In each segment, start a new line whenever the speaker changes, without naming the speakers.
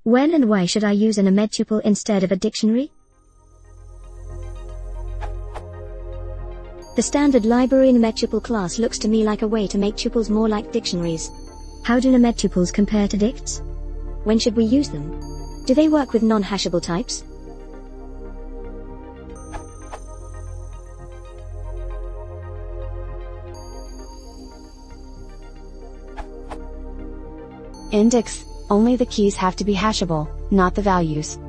When and why should I use a Namedtuple instead of a dictionary? The standard library Namedtuple class looks to me like a way to make tuples more like dictionaries. How do Namedtuples compare to dicts? When should we use them? Do they work with non-hashable types?
In dicts, only the keys have to be hashable, not the values.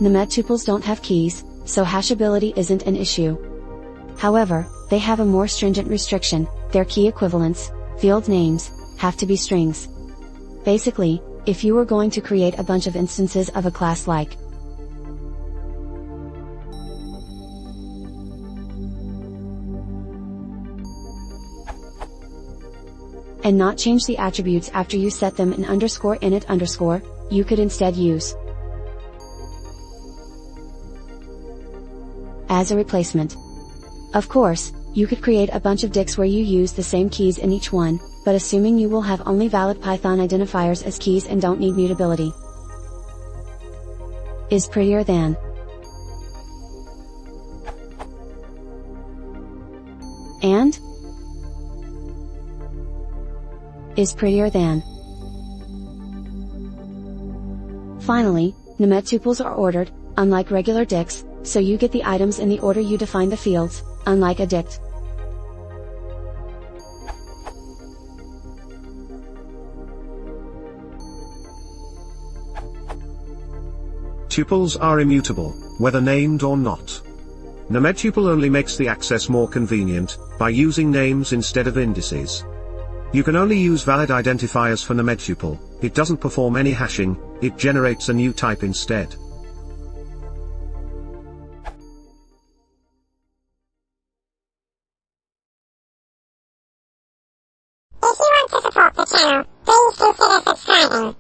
Namedtuples don't have keys, so hashability isn't an issue. However, they have a more stringent restriction: their key equivalents, field names, have to be strings. Basically, if you were going to create a bunch of instances of a class like and not change the attributes after you set them in _init_, you could instead use as a replacement. Of course, you could create a bunch of dicts where you use the same keys in each one, but assuming you will have only valid Python identifiers as keys and don't need mutability. Is prettier than. And is prettier than. Finally, Namedtuples are ordered, unlike regular dicts, so you get the items in the order you define the fields, unlike a dict.
Tuples are immutable, whether named or not. Namedtuple only makes the access more convenient, by using names instead of indices. You can only use valid identifiers for Namedtuple, it doesn't perform any hashing, it generates a new type instead.
If you want to support the channel, please consider subscribing.